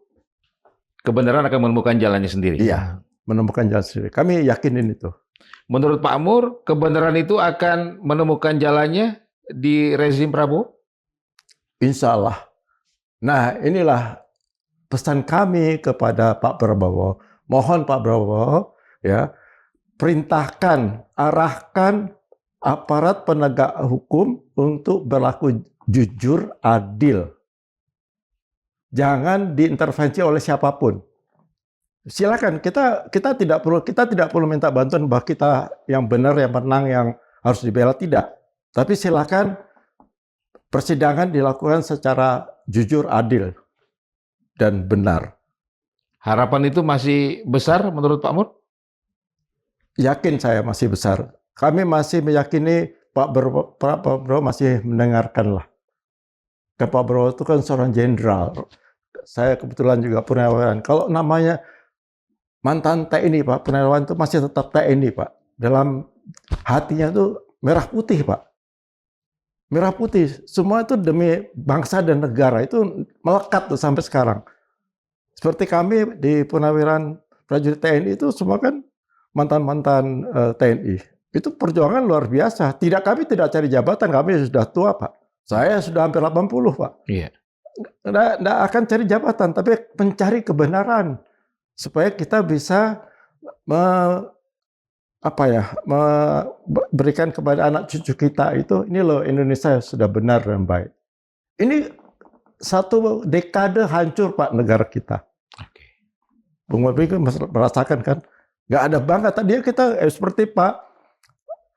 Kebenaran akan menemukan jalannya sendiri. Iya, menemukan jalan sendiri. Kami yakinin itu. Menurut Pak Mur, kebenaran itu akan menemukan jalannya di rezim Prabowo? Insya Allah. Nah, inilah pesan kami kepada Pak Prabowo. Mohon Pak Prabowo, ya, perintahkan, arahkan aparat penegak hukum untuk berlaku jujur, adil. Jangan diintervensi oleh siapapun. Silakan, kita tidak perlu minta bantuan bahwa kita yang benar, yang menang, yang harus dibela, tidak. Tapi silakan persidangan dilakukan secara jujur, adil, dan benar. Harapan itu masih besar menurut Pak Mur? Yakin saya masih besar. Kami masih meyakini Pak Prabowo masih mendengarkan lah. Pak Prabowo itu kan seorang jenderal. Saya kebetulan juga purnawirawan. Kalau namanya mantan TNI Pak, purnawirawan itu masih tetap TNI Pak. Dalam hatinya itu merah putih Pak. merah putih, semua itu demi bangsa dan negara, itu melekat tuh sampai sekarang. Seperti kami di Purnawirawan prajurit TNI itu semua kan mantan-mantan TNI. Itu perjuangan luar biasa. Kami tidak cari jabatan, kami sudah tua, Pak. Saya sudah hampir 80, Pak. Iya. Nggak akan cari jabatan, tapi mencari kebenaran supaya kita bisa berikan kepada anak cucu kita itu, ini loh Indonesia sudah benar dan baik. Ini satu dekade hancur, Pak, negara kita. Oke. Bung Bobi merasakan kan, nggak ada bangga. Tadi kita seperti Pak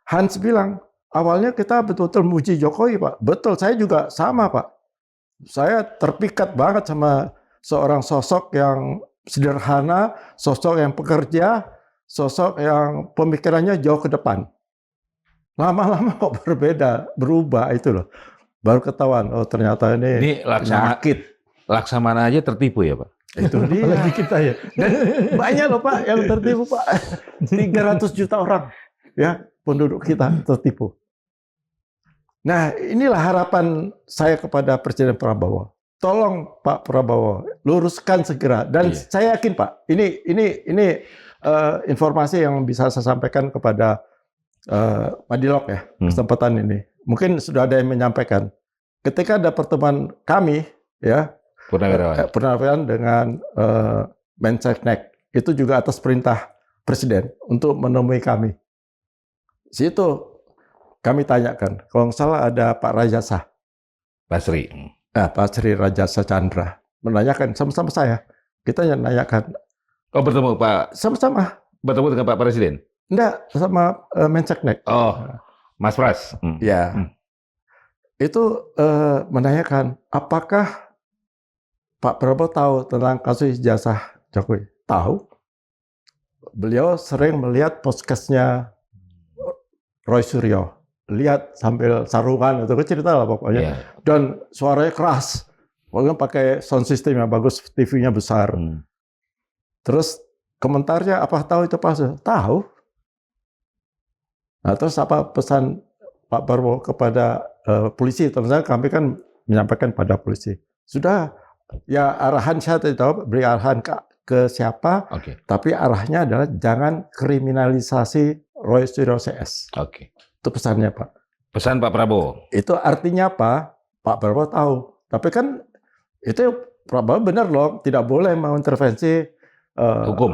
Hans bilang, awalnya kita betul-betul muji Jokowi, Pak. Betul, saya juga sama, Pak. Saya terpikat banget sama seorang sosok yang sederhana, sosok yang pekerja, sosok yang pemikirannya jauh ke depan. Lama-lama kok berubah itu loh. Baru ketahuan, oh ternyata ini penyakit. Laksamana aja tertipu ya, Pak? Itu dia. Apalagi kita ya. Dan banyak loh, Pak, yang tertipu, Pak. 300 juta orang ya penduduk kita tertipu. Nah, inilah harapan saya kepada Presiden Prabowo. Tolong Pak Prabowo luruskan segera. Dan saya yakin, Pak, ini informasi yang bisa saya sampaikan kepada Madilog ya, kesempatan ini. Mungkin sudah ada yang menyampaikan. Ketika ada pertemuan kami ya, Purnawirawan dengan Menseknek, itu juga atas perintah Presiden untuk menemui kami. Situ kami tanyakan, kalau nggak salah ada Pak Rajasa Basri. Pak Sri Rajasa Chandra menanyakan sama-sama saya. Kita yang menanyakan. Oh, bertemu Pak? Sama-sama. Bertemu dengan Pak Presiden? Enggak, sama Menseknek. Oh, Mas Pras. Ya. Itu menanyakan, apakah Pak Prabowo tahu tentang kasus ijazah Jokowi? Tahu. Beliau sering melihat podcastnya Roy Suryo. Lihat sambil sarungan, itu cerita lah pokoknya. Yeah. Dan suaranya keras. Pokoknya pakai sound system yang bagus, TV-nya besar. Terus komentarnya, apa tahu itu pas? Tahu. Nah, terus apa pesan Pak Prabowo kepada polisi? Ternyata kami kan menyampaikan pada polisi. Sudah, ya arahan saya tidak tahu, beri arahan ke siapa, tapi arahnya adalah jangan kriminalisasi Roy Suryo CS. Itu pesannya, Pak. Pesan Pak Prabowo. Itu artinya apa? Pak Prabowo tahu. Tapi kan itu Prabowo benar loh, tidak boleh mengintervensi hukum.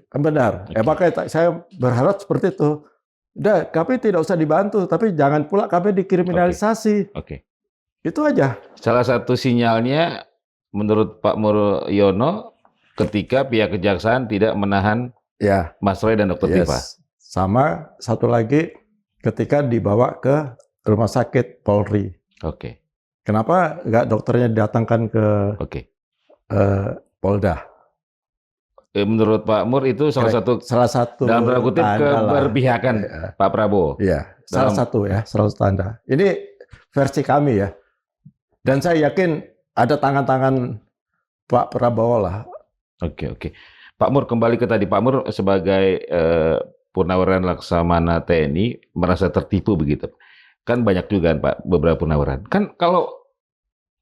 Kan benar. Makanya saya berharap seperti itu. Udah, kami tidak usah dibantu, tapi jangan pula kami dikriminalisasi. Itu aja. Salah satu sinyalnya menurut Pak Muryono ketika pihak kejaksaan tidak menahan Mas Roy dan Dr. Tifa. Sama satu lagi ketika dibawa ke rumah sakit Polri. Kenapa nggak dokternya didatangkan ke Polda? Menurut Pak Mur itu salah satu dalam tanda kutip keberpihakan Pak Prabowo. Iya, salah satu tanda. Ini versi kami ya. Dan saya yakin ada tangan-tangan Pak Prabowo lah. Pak Mur, kembali ke tadi. Pak Mur sebagai Purnawirawan Laksamana TNI merasa tertipu begitu. Kan banyak juga Pak beberapa purnawirawan. Kan kalau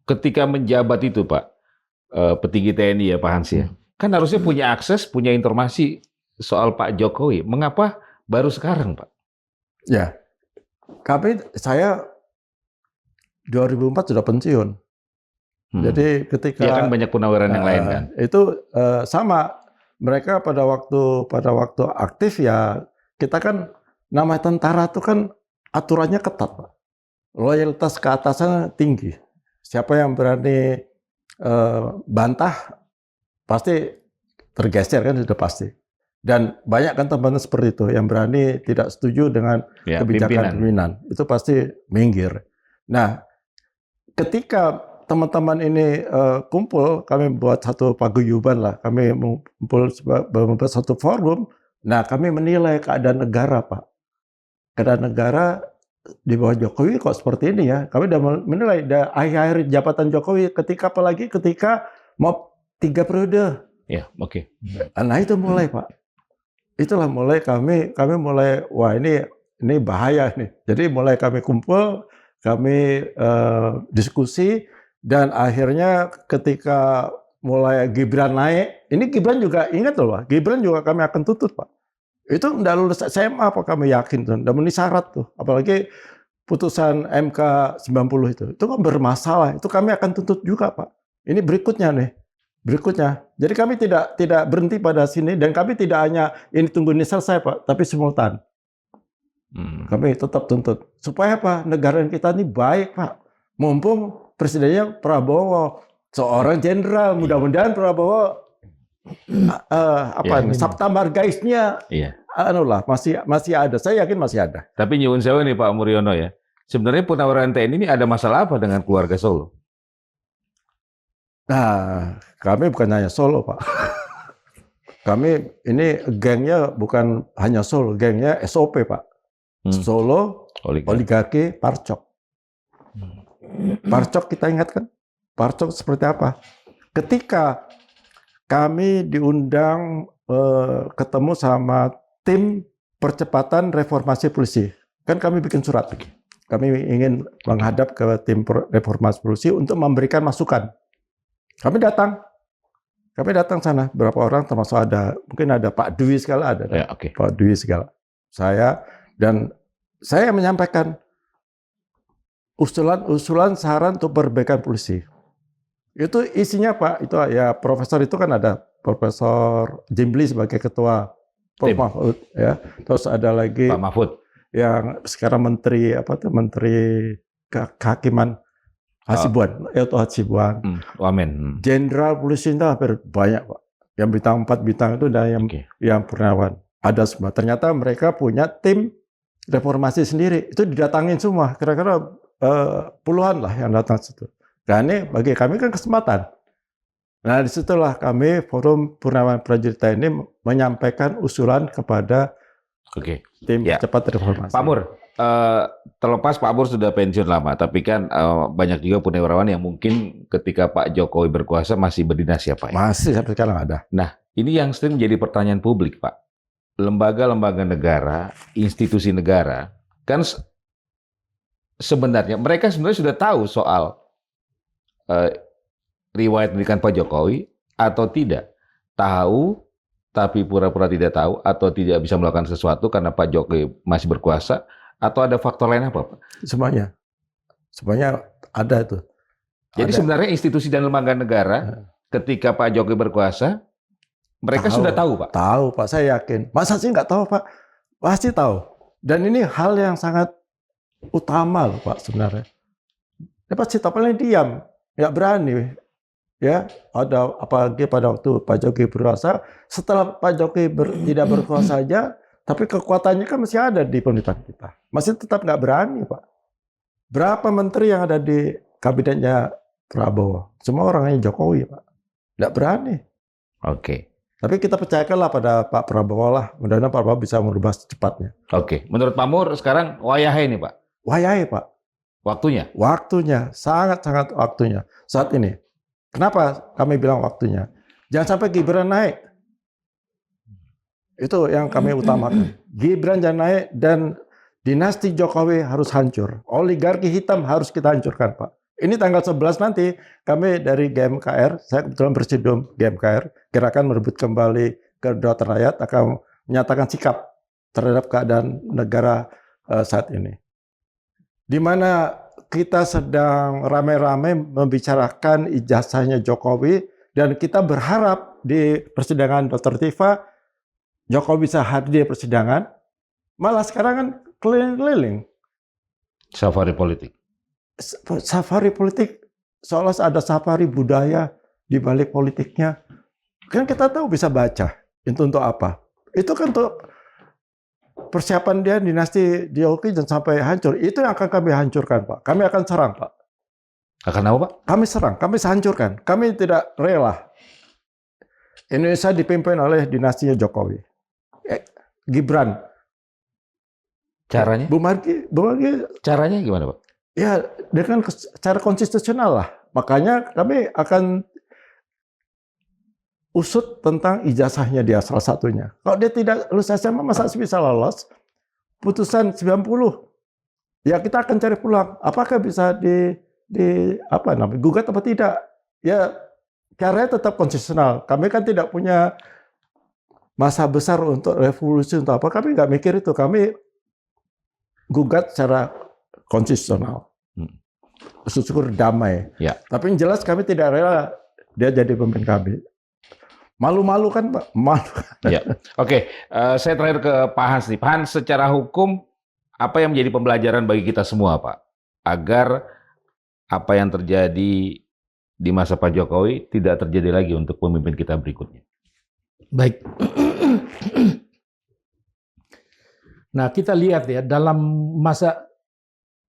ketika menjabat itu Pak, petinggi TNI ya Pak Hans ya, kan harusnya punya akses, punya informasi soal Pak Jokowi. Mengapa baru sekarang Pak? Ya, saya 2004 sudah pensiun. Jadi ketika kan banyak purnawirawan yang lain kan. Itu sama. Mereka pada waktu aktif ya, kita kan nama tentara itu kan aturannya ketat, Pak. Loyalitas ke atasan tinggi. Siapa yang berani bantah pasti tergeser kan, sudah pasti. Dan banyak kan teman-teman seperti itu yang berani tidak setuju dengan kebijakan pimpinan. Itu pasti minggir. Nah, ketika teman-teman ini kumpul, kami buat satu paguyuban lah. Kami membuat satu forum. Nah, kami menilai keadaan negara, Pak. Keadaan negara di bawah Jokowi kok seperti ini ya. Kami sudah menilai akhir jabatan Jokowi apalagi ketika mau 3 periode. Nah, itu mulai, Pak. Itulah mulai kami mulai, wah ini bahaya nih. Jadi mulai kami kumpul, kami diskusi dan akhirnya ketika mulai Gibran naik, ini Gibran juga ingat loh Pak, Gibran juga kami akan tuntut Pak. Itu nggak lulus SMA apa kami yakin tuh, udah memenuhi syarat tuh, apalagi putusan MK 90 itu kan bermasalah, itu kami akan tuntut juga Pak. Ini berikutnya. Jadi kami tidak berhenti pada sini dan kami tidak hanya ini tunggu ini selesai Pak, tapi simultan. Kami tetap tuntut supaya apa? Negara kita ini baik Pak. Mumpung presidennya Prabowo, seorang jenderal, mudah-mudahan Prabowo sabta margaisnya masih ada. Saya yakin masih ada. Tapi nyuwun sewu nih Pak Muryono ya. Sebenarnya Purnawirawan TNI ini ada masalah apa dengan keluarga Solo? Nah, kami bukan hanya Solo, Pak. Kami ini gengnya bukan hanya Solo, gengnya SOP, Pak. Solo, oligarki, Parcok. Parcok kita ingatkan? Parcok seperti apa? Ketika kami diundang ketemu sama tim percepatan reformasi polisi. Kan kami bikin surat. Kami ingin menghadap ke tim reformasi polisi untuk memberikan masukan. Kami datang sana berapa orang, termasuk mungkin ada Pak Dwi segala ada. Ya, okay. Pak Dwi segala. Saya menyampaikan usulan saran untuk perbaikan polisi. Itu isinya Pak, itu ya profesor itu kan ada Profesor Jimbli sebagai ketua Prof Mahfud ya. Terus ada lagi Pak Mahfud yang sekarang menteri kehakiman Hasibuan, Hasibuan. Wamen. Jenderal polisi itu hampir banyak Pak. Yang bintang 4 bintang itu dan yang Purnawan. Ada semua. Ternyata mereka punya tim reformasi sendiri. Itu didatangin semua. Kira-kira puluhan lah yang datang situ. Dan ini bagi kami kan kesempatan. Nah, disitulah kami Forum Purnawan Prajurit TNI menyampaikan usulan kepada tim cepat reformasi. Pak Mur, terlepas Pak Mur sudah pensiun lama, tapi kan banyak juga purnawirawan yang mungkin ketika Pak Jokowi berkuasa masih berdinasti Pak ya? Masih sampai sekarang ada. Nah, ini yang sering menjadi pertanyaan publik Pak. Lembaga-lembaga negara, institusi negara, kan sebenarnya mereka sebenarnya sudah tahu soal riwayat pendidikan Pak Jokowi atau tidak? Tahu, tapi pura-pura tidak tahu atau tidak bisa melakukan sesuatu karena Pak Jokowi masih berkuasa, atau ada faktor lain apa Pak? Semuanya ada itu. Jadi sebenarnya institusi dan lembaga negara ketika Pak Jokowi berkuasa, mereka sudah tahu Pak? Tahu Pak, saya yakin. Masa sih nggak tahu Pak? Pasti tahu. Dan ini hal yang sangat utama loh Pak sebenarnya. Dia pasti tahu, paling diam, nggak berani. Ya, ada apalagi pada waktu Pak Jokowi berkuasa, setelah Pak Jokowi tidak berkuasa saja, tapi kekuatannya kan masih ada di pemerintahan kita. Masih tetap nggak berani, Pak. Berapa menteri yang ada di kabinetnya Prabowo? Semua orangnya Jokowi, Pak. Nggak berani. Oke. Tapi kita percayakanlah pada Pak Prabowo lah. Mudah-mudahan Pak Prabowo bisa merubah secepatnya. Oke. Menurut Pak Mur, sekarang wayahe nih, Pak? Wayahe, Pak. Waktunya? Waktunya. Sangat-sangat waktunya. Saat ini. Kenapa kami bilang waktunya? Jangan sampai Gibran naik. Itu yang kami utamakan. Gibran jangan naik dan dinasti Jokowi harus hancur. Oligarki hitam harus kita hancurkan, Pak. Ini tanggal 11 nanti kami dari GMKR, saya kebetulan presidium GMKR, Gerakan Merebut Kembali Kedaulatan Rakyat, akan menyatakan sikap terhadap keadaan negara saat ini. Di mana kita sedang ramai-ramai membicarakan ijazahnya Jokowi dan kita berharap di persidangan Dr. Tifa Jokowi bisa hadir di persidangan. Malah sekarang kan keliling-keliling. Safari politik. Safari politik seolah ada safari budaya di balik politiknya. Kan kita tahu bisa baca itu untuk apa. Itu kan untuk persiapan dia dinasti Jokowi dan sampai hancur. Itu yang akan kami hancurkan, Pak. Kami akan serang, Pak. Akan apa, Pak? Kami serang, kami hancurkan. Kami tidak rela Indonesia dipimpin oleh dinastinya Jokowi. Gibran. Caranya? Bu Margi, caranya gimana, Pak? Ya, dengan cara konstitusional lah. Makanya kami akan usut tentang ijazahnya dia salah satunya. Kalau dia tidak lulus SMA, masa bisa lolos? Putusan 90 ya kita akan cari peluang. Apakah bisa gugat atau tidak? Ya, caranya tetap konstitusional. Kami kan tidak punya masa besar untuk revolusi untuk apa. Kami nggak mikir itu. Kami gugat secara konstitusional. Syukur damai. Ya. Tapi yang jelas kami tidak rela dia jadi pemimpin kami. Malu-malu kan, Pak? Malu. Ya. Oke, saya terakhir ke Pak Hans nih. Pak Hans, secara hukum apa yang menjadi pembelajaran bagi kita semua, Pak, agar apa yang terjadi di masa Pak Jokowi tidak terjadi lagi untuk pemimpin kita berikutnya? Baik. Nah, kita lihat ya, dalam masa,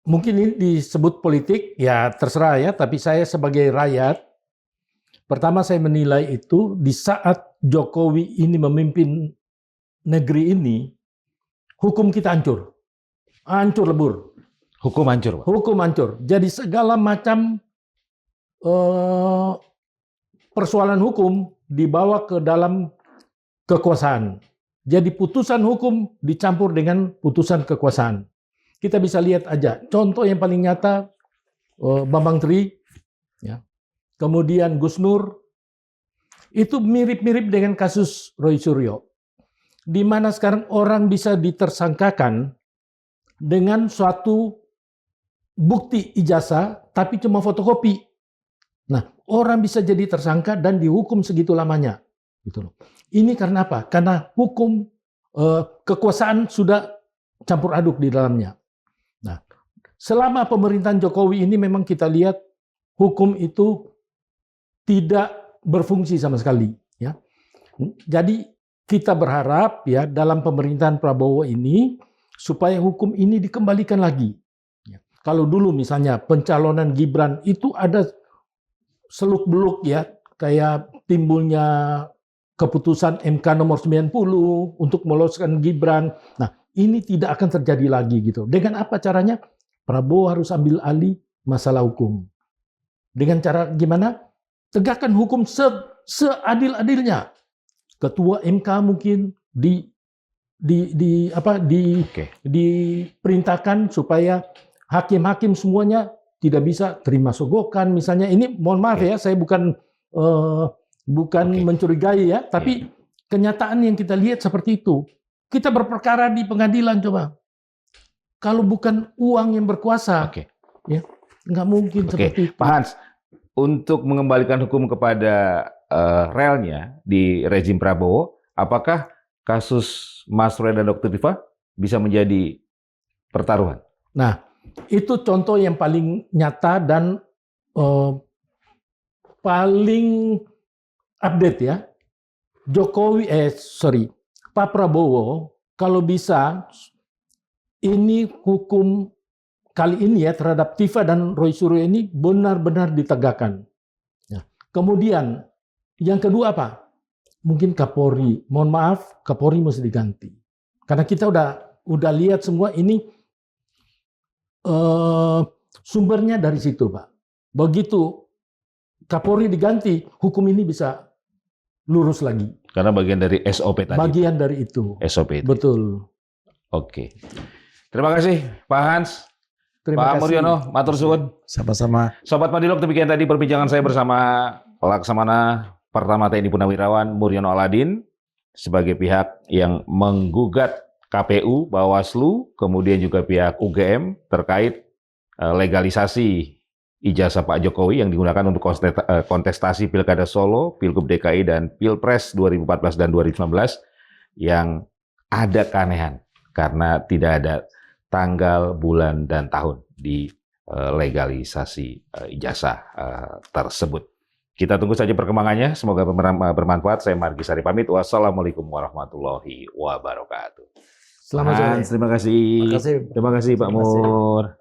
mungkin ini disebut politik, ya terserah ya, tapi saya sebagai rakyat, pertama saya menilai itu di saat Jokowi ini memimpin negeri ini, hukum kita hancur. Hancur lebur. Hukum hancur, Pak. Hukum hancur. Jadi segala macam persoalan hukum dibawa ke dalam kekuasaan. Jadi putusan hukum dicampur dengan putusan kekuasaan. Kita bisa lihat aja. Contoh yang paling nyata, Bambang Tri, ya. Kemudian Gus Nur, itu mirip-mirip dengan kasus Roy Suryo. Di mana sekarang orang bisa ditersangkakan dengan suatu bukti ijazah, tapi cuma fotokopi. Nah, orang bisa jadi tersangka dan dihukum segitu lamanya. Gitu loh. Ini karena apa? Karena hukum kekuasaan sudah campur aduk di dalamnya. Nah, selama pemerintahan Jokowi ini memang kita lihat hukum itu tidak berfungsi sama sekali. Ya, jadi kita berharap ya dalam pemerintahan Prabowo ini supaya hukum ini dikembalikan lagi. Ya. Kalau dulu misalnya pencalonan Gibran itu ada seluk-beluk ya, kayak timbulnya keputusan MK nomor 90 untuk meloloskan Gibran. Nah, ini tidak akan terjadi lagi gitu. Dengan apa caranya? Prabowo harus ambil alih masalah hukum. Dengan cara gimana? Tegakkan hukum seadil-adilnya. Ketua MK mungkin diperintahkan supaya hakim-hakim semuanya tidak bisa terima sogokan misalnya. Ini mohon maaf ya, saya bukan mencurigai ya, tapi kenyataan yang kita lihat seperti itu. Kita berperkara di pengadilan coba. Kalau bukan uang yang berkuasa, ya nggak mungkin seperti itu. Pak Hans, untuk mengembalikan hukum kepada relnya di rezim Prabowo, apakah kasus Mas Roy dan Dr. Diva bisa menjadi pertaruhan? Nah, itu contoh yang paling nyata dan paling update ya. Pak Prabowo kalau bisa ini hukum kali ini ya terhadap Tiva dan Roy Suryo ini benar-benar ditegakkan. Ya. Kemudian yang kedua apa? Mungkin Kapolri. Mohon maaf, Kapolri mesti diganti. Karena kita udah lihat semua ini sumbernya dari situ, Pak. Begitu Kapolri diganti, hukum ini bisa lurus lagi. Karena bagian dari SOP tadi. Bagian dari itu. SOP itu. Betul. Oke. Terima kasih Pak Hans. Pak Muryono, matur suwun. Sama-sama. Sobat Madilog, demikian tadi perbincangan saya bersama Laksamana Pertama TNI Purnawirawan Muryono Aladin sebagai pihak yang menggugat KPU, Bawaslu, kemudian juga pihak UGM terkait legalisasi ijazah Pak Jokowi yang digunakan untuk kontestasi Pilkada Solo, Pilgub DKI, dan Pilpres 2014 dan 2019 yang ada keanehan karena tidak ada tanggal, bulan, dan tahun di legalisasi ijazah tersebut. Kita tunggu saja perkembangannya. Semoga bermanfaat. Saya Margi Sari pamit. Wassalamualaikum warahmatullahi wabarakatuh. Selamat sore. Terima kasih. Terima kasih Pak Mur.